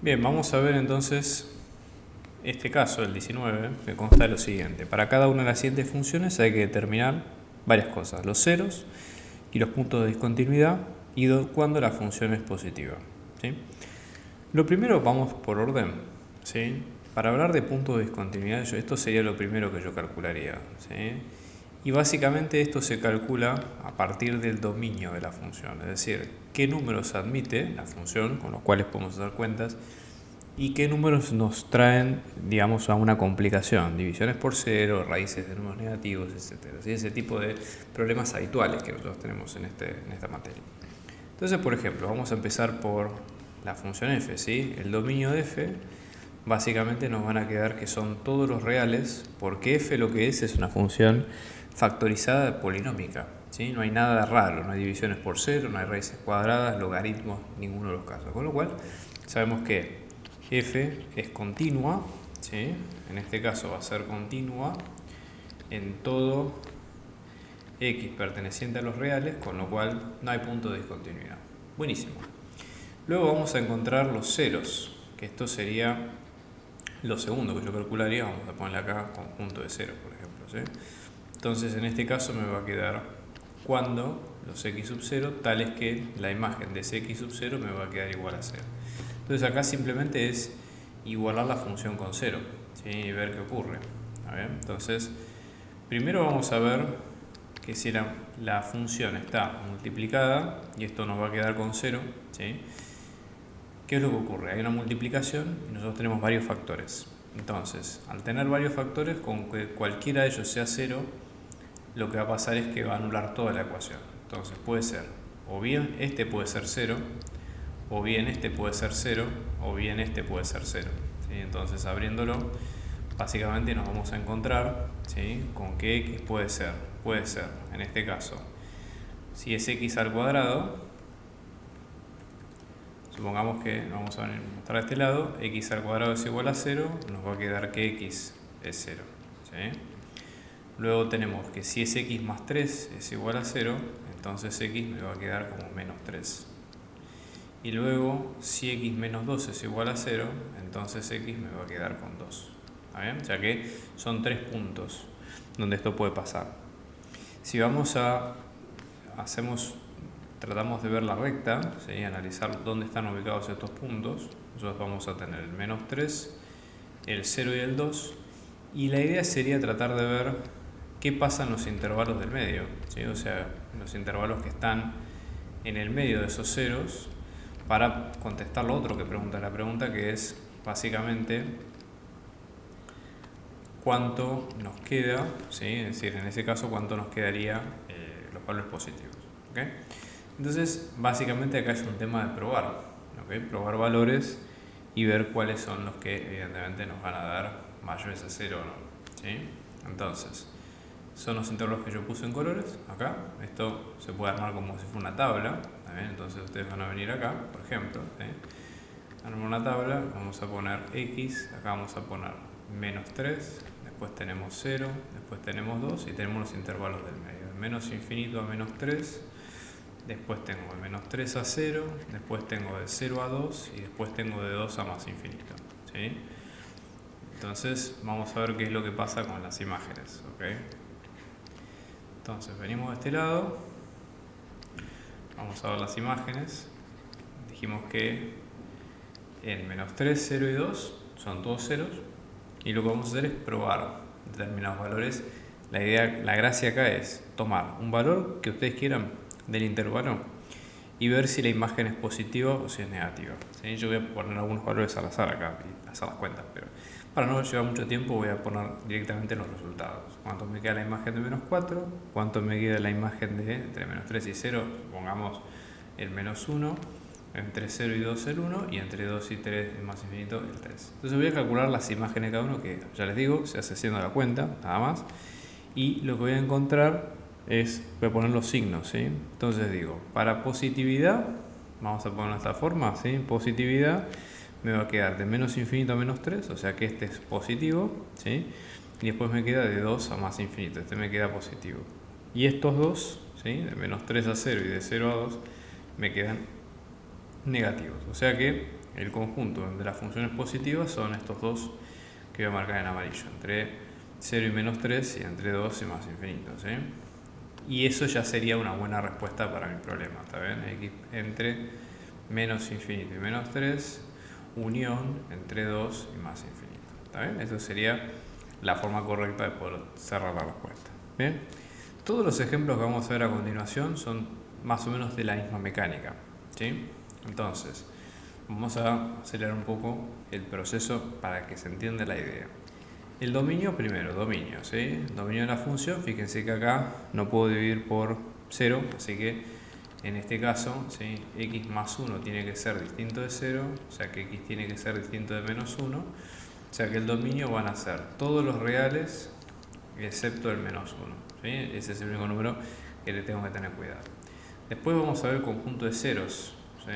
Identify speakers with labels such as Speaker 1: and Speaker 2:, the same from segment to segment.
Speaker 1: Bien, vamos a ver entonces este caso, el 19, que consta de lo siguiente. Para cada una de las siguientes funciones hay que determinar varias cosas: los ceros y los puntos de discontinuidad y cuando la función es positiva. ¿Sí? Lo primero, vamos por orden. ¿Sí? Para hablar de puntos de discontinuidad, esto sería lo primero que yo calcularía. ¿Sí? Y básicamente esto se calcula a partir del dominio de la función, es decir, qué números admite la función, con los cuales podemos hacer cuentas, y qué números nos traen, digamos, a una complicación, divisiones por cero, raíces de números negativos, etc. ¿Sí? Ese tipo de problemas habituales que nosotros tenemos en esta materia. Entonces, por ejemplo, vamos a empezar por la función f. ¿Sí? El dominio de f básicamente nos van a quedar que son todos los reales, porque f lo que es una función factorizada polinómica. ¿Sí? No hay nada raro, no hay divisiones por cero, no hay raíces cuadradas, logaritmos, ninguno de los casos. Con lo cual, sabemos que f es continua, ¿sí? En este caso va a ser continua en todo x perteneciente a los reales, con lo cual no hay punto de discontinuidad. Buenísimo. Luego vamos a encontrar los ceros, que esto sería lo segundo que yo calcularía. Vamos a ponerle acá conjunto de ceros, por ejemplo. ¿Sí? Entonces en este caso me va a quedar cuando los x sub 0 tales que la imagen de ese x sub 0 me va a quedar igual a 0. Entonces acá simplemente es igualar la función con 0, ¿sí? Y ver qué ocurre. Entonces primero vamos a ver que si la función está multiplicada, y esto nos va a quedar con 0, ¿sí? ¿Qué es lo que ocurre? Hay una multiplicación y nosotros tenemos varios factores. Entonces, al tener varios factores, con que cualquiera de ellos sea 0, lo que va a pasar es que va a anular toda la ecuación. Entonces puede ser, o bien este puede ser 0, o bien este puede ser 0, o bien este puede ser 0. ¿Sí? Entonces, abriéndolo, básicamente nos vamos a encontrar, ¿sí?, con que x puede ser, en este caso, si es x al cuadrado, supongamos que vamos a mostrar a este lado, x al cuadrado es igual a 0, nos va a quedar que x es 0. ¿Sí? Luego tenemos que si es x más 3 es igual a 0, entonces x me va a quedar como menos 3. Y luego, si x menos 2 es igual a 0, entonces x me va a quedar con 2. ¿Está bien? O sea que son 3 puntos donde esto puede pasar. Si vamos a tratamos de ver la recta, ¿sí?, analizar dónde están ubicados estos puntos, nosotros vamos a tener el menos 3, el 0 y el 2, y la idea sería tratar de ver qué pasa en los intervalos del medio, ¿sí? O sea, los intervalos que están en el medio de esos ceros, para contestar lo otro que pregunta la pregunta, que es básicamente cuánto nos queda, ¿sí? Es decir, en ese caso cuánto nos quedaría los valores positivos. ¿Okay? Entonces, básicamente acá es un tema de probar, ¿okay? Probar valores y ver cuáles son los que evidentemente nos van a dar mayores a 0 o no. ¿Sí? Entonces, son los intervalos que yo puse en colores, acá. Esto se puede armar como si fuera una tabla. Entonces ustedes van a venir acá, por ejemplo, ¿sí?, armar una tabla, vamos a poner x, acá vamos a poner menos 3, después tenemos 0, después tenemos 2 y tenemos los intervalos del medio, de menos infinito a menos 3, después tengo de menos 3 a 0, después tengo de 0 a 2 y después tengo de 2 a más infinito. ¿Sí? Entonces vamos a ver qué es lo que pasa con las imágenes. ¿Okay? Entonces venimos de este lado, vamos a ver las imágenes. Dijimos que en menos 3, 0 y 2 son todos ceros, y lo que vamos a hacer es probar determinados valores. La gracia acá es tomar un valor que ustedes quieran del intervalo y ver si la imagen es positiva o si es negativa. ¿Sí? Yo voy a poner algunos valores al azar acá y hacer las cuentas, pero para no llevar mucho tiempo voy a poner directamente los resultados. Cuánto me queda la imagen de menos 4, cuánto me queda la imagen de entre menos 3 y 0, pongamos el menos 1, entre 0 y 2 el 1, y entre 2 y 3 el más infinito el 3. Entonces voy a calcular las imágenes de cada uno, que ya les digo, se hace haciendo la cuenta, nada más. Y lo que voy a encontrar es, voy a poner los signos, ¿sí? Entonces digo, para positividad, vamos a poner de esta forma, ¿sí? Positividad me va a quedar de menos infinito a menos 3, o sea que este es positivo, ¿sí? Y después me queda de 2 a más infinito, este me queda positivo. Y estos dos, ¿sí?, de menos 3 a 0 y de 0 a 2, me quedan negativos. O sea que el conjunto de las funciones positivas son estos dos que voy a marcar en amarillo, entre 0 y menos 3 y entre 2 y más infinito, ¿sí? Y eso ya sería una buena respuesta para mi problema, ¿está bien? X entre menos infinito y menos 3, unión entre 2 y más infinito, ¿está bien? Eso sería la forma correcta de poder cerrar la respuesta. Bien, todos los ejemplos que vamos a ver a continuación son más o menos de la misma mecánica, ¿sí? Entonces, vamos a acelerar un poco el proceso para que se entienda la idea. El dominio primero, dominio, ¿sí? Dominio de la función, fíjense que acá no puedo dividir por 0, así que en este caso, ¿sí? X más 1 tiene que ser distinto de 0, o sea que X tiene que ser distinto de menos 1, o sea que el dominio van a ser todos los reales excepto el menos 1, ¿sí? Ese es el único número que le tengo que tener cuidado. Después vamos a ver el conjunto de ceros, ¿sí?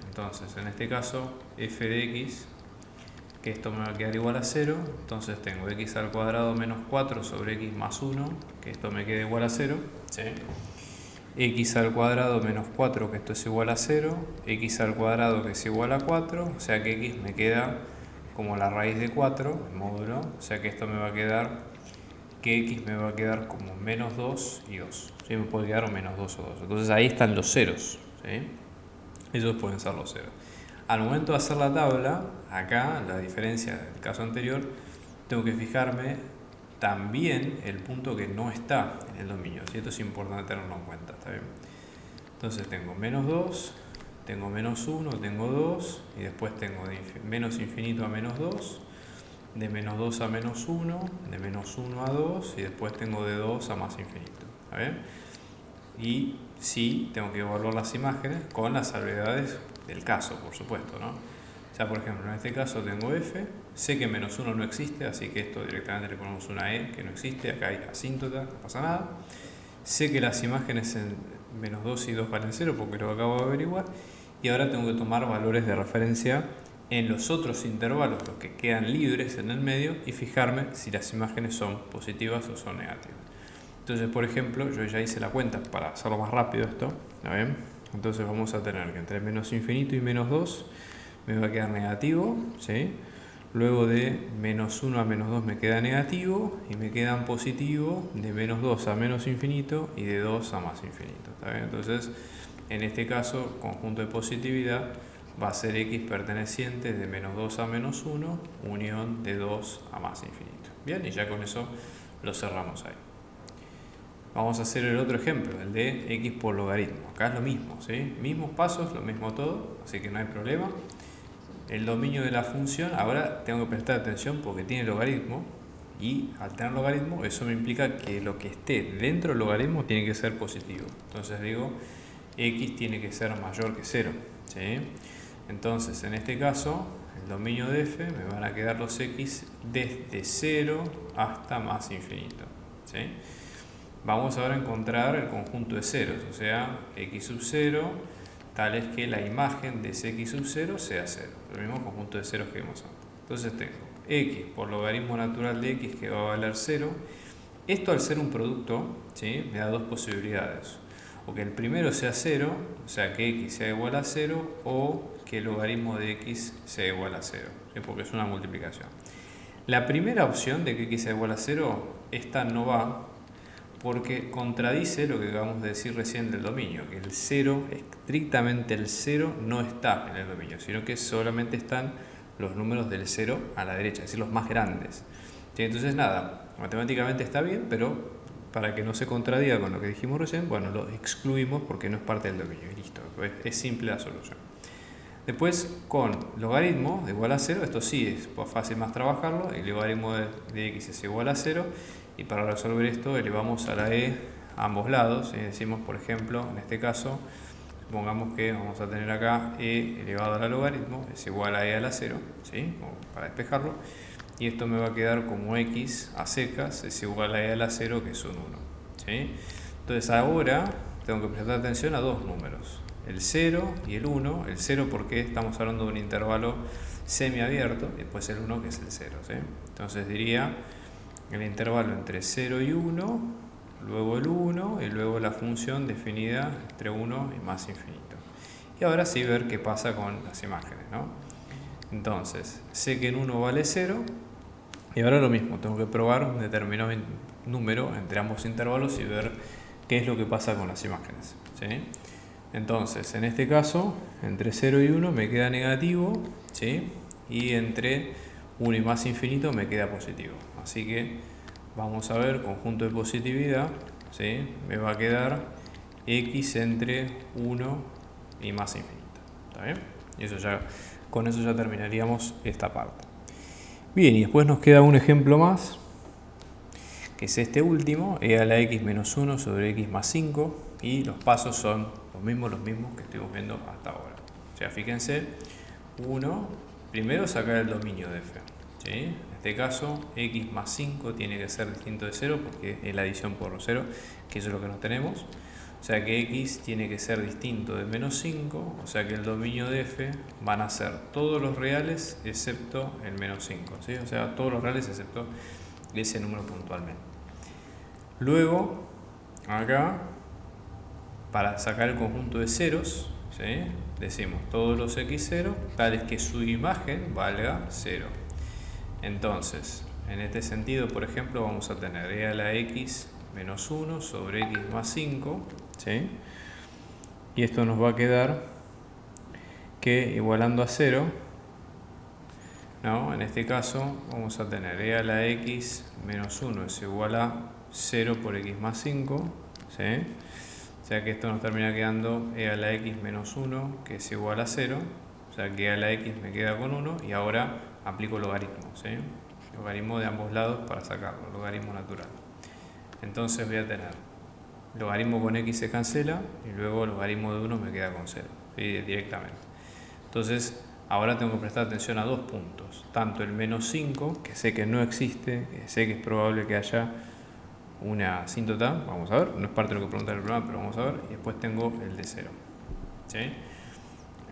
Speaker 1: Entonces, en este caso, f de x, que esto me va a quedar igual a 0, entonces tengo x al cuadrado menos 4 sobre x más 1, que esto me queda igual a 0, ¿sí? X al cuadrado menos 4, que esto es igual a 0, x al cuadrado que es igual a 4, o sea que x me queda como la raíz de 4, el módulo, o sea que esto me va a quedar, que x me va a quedar como menos 2 y 2, ¿sí? Me puede quedar menos 2 o 2, entonces ahí están los ceros, ¿sí? Esos pueden ser los ceros. Al momento de hacer la tabla, acá, la diferencia del caso anterior, tengo que fijarme también el punto que no está en el dominio. ¿Sí? Esto es importante tenerlo en cuenta, ¿está bien? Entonces tengo menos 2, tengo menos 1, tengo 2, y después tengo de menos infinito a menos 2, de menos 2 a menos 1, de menos 1 a 2, y después tengo de 2 a más infinito, ¿está bien? Y sí, tengo que evaluar las imágenes con las salvedades del caso, por supuesto, ¿no? O sea, por ejemplo, en este caso tengo f, sé que menos 1 no existe, así que esto directamente le ponemos una e que no existe, acá hay asíntota, no pasa nada. Sé que las imágenes en menos 2 y 2 valen 0 porque lo acabo de averiguar, y ahora tengo que tomar valores de referencia en los otros intervalos, los que quedan libres en el medio, y fijarme si las imágenes son positivas o son negativas. Entonces, por ejemplo, yo ya hice la cuenta para hacerlo más rápido esto, ¿está bien? Entonces vamos a tener que entre menos infinito y menos 2 me va a quedar negativo, ¿sí? Luego de menos 1 a menos 2 me queda negativo y me quedan positivo de menos 2 a menos infinito y de 2 a más infinito, ¿está bien? Entonces, en este caso, conjunto de positividad va a ser x perteneciente de menos 2 a menos 1, unión de 2 a más infinito. Bien, y ya con eso lo cerramos ahí. Vamos a hacer el otro ejemplo, el de x por logaritmo. Acá es lo mismo, ¿sí? Mismos pasos, lo mismo todo, así que no hay problema. El dominio de la función, ahora tengo que prestar atención porque tiene logaritmo, y al tener logaritmo eso me implica que lo que esté dentro del logaritmo tiene que ser positivo. Entonces digo, x tiene que ser mayor que 0, ¿sí? Entonces, en este caso, el dominio de f me van a quedar los x desde 0 hasta más infinito, ¿sí? Vamos ahora a encontrar el conjunto de ceros, o sea, x sub 0, tal es que la imagen de ese x sub 0 sea 0, el mismo conjunto de ceros que vimos antes. Entonces tengo x por logaritmo natural de x que va a valer 0. Esto, al ser un producto, ¿sí?, me da dos posibilidades. O que el primero sea 0, o sea que x sea igual a 0, o que el logaritmo de x sea igual a 0, ¿sí?, porque es una multiplicación. La primera opción de que x sea igual a 0, esta no va, porque contradice lo que acabamos de decir recién del dominio, que el 0, estrictamente el 0, no está en el dominio, sino que solamente están los números del 0 a la derecha, es decir, los más grandes. ¿Sí? Entonces, nada, matemáticamente está bien, pero para que no se contradiga con lo que dijimos recién, bueno, lo excluimos porque no es parte del dominio, y listo, es simple la solución. Después, con logaritmo de igual a 0, esto sí es fácil más trabajarlo, el logaritmo de x es igual a 0, y para resolver esto elevamos a la e a ambos lados, y decimos, por ejemplo, en este caso, supongamos que vamos a tener acá e elevado a la logaritmo es igual a e a la 0, ¿sí?, para despejarlo, y esto me va a quedar como x a secas es igual a e a la 0, que es un 1, ¿sí? Entonces ahora tengo que prestar atención a dos números, el 0 y el 1, el 0 porque estamos hablando de un intervalo semiabierto, y después el 1 que es el 0, ¿sí? Entonces diría el intervalo entre 0 y 1, luego el 1 y luego la función definida entre 1 y más infinito. Y ahora sí ver qué pasa con las imágenes, ¿no? Entonces, sé que en 1 vale 0. Y ahora lo mismo, tengo que probar un determinado número entre ambos intervalos y ver qué es lo que pasa con las imágenes, ¿sí? Entonces, en este caso, entre 0 y 1 me queda negativo, ¿sí? Y entre 1 y más infinito me queda positivo. Así que vamos a ver conjunto de positividad, ¿sí? Me va a quedar x entre 1 y más infinito. ¿Está bien? Y eso ya, con eso ya terminaríamos esta parte. Bien, y después nos queda un ejemplo más, que es este último, e a la x menos 1 sobre x más 5, y los pasos son los mismos que estuvimos viendo hasta ahora. O sea, fíjense, primero sacar el dominio de f. ¿Sí? En este caso, x más 5 tiene que ser distinto de 0 porque es la adición por 0, que eso es lo que no tenemos. O sea que x tiene que ser distinto de menos 5, o sea que el dominio de f van a ser todos los reales excepto el menos 5, ¿sí? O sea, todos los reales excepto ese número puntualmente. Luego, acá, para sacar el conjunto de ceros, ¿sí? Decimos todos los x0 tales que su imagen valga 0. Entonces, en este sentido, por ejemplo, vamos a tener e a la x menos 1 sobre x más 5, ¿sí? Y esto nos va a quedar que igualando a 0, ¿no? En este caso vamos a tener e a la x menos 1 es igual a 0 por x más 5, ¿sí? O sea que esto nos termina quedando e a la x menos 1 que es igual a 0, o sea que e a la x me queda con 1 y ahora aplico logaritmo, ¿sí? Logaritmo de ambos lados para sacarlo, logaritmo natural. Entonces voy a tener logaritmo con x se cancela y luego logaritmo de 1 me queda con 0, ¿sí? Directamente. Entonces ahora tengo que prestar atención a dos puntos, tanto el menos 5, que sé que no existe, que sé que es probable que haya una asíntota, vamos a ver, no es parte de lo que pregunta el programa, pero vamos a ver, y después tengo el de 0, ¿sí?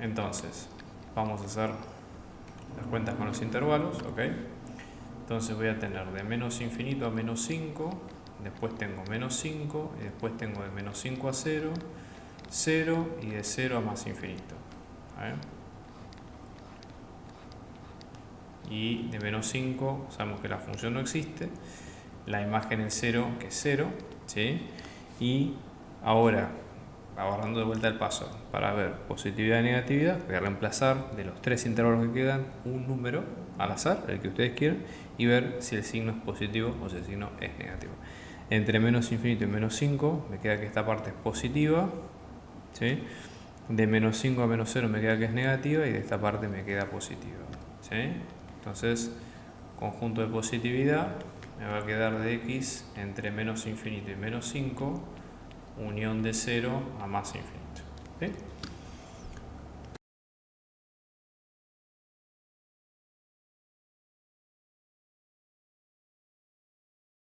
Speaker 1: Entonces vamos a hacer las cuentas con los intervalos, ¿ok? Entonces voy a tener de menos infinito a menos 5, después tengo menos 5, y después tengo de menos 5 a 0, 0 y de 0 a más infinito. Y de menos 5 sabemos que la función no existe, la imagen en 0 que es 0, ¿sí? Y ahora, agarrando de vuelta el paso, para ver positividad y negatividad, voy a reemplazar de los tres intervalos que quedan un número al azar, el que ustedes quieran, y ver si el signo es positivo o si el signo es negativo. Entre menos infinito y menos 5 me queda que esta parte es positiva, ¿sí? De menos 5 a menos 0 me queda que es negativa y de esta parte me queda positiva, ¿sí? Entonces, conjunto de positividad me va a quedar de x entre menos infinito y menos 5, unión de 0 a más infinito, ¿sí?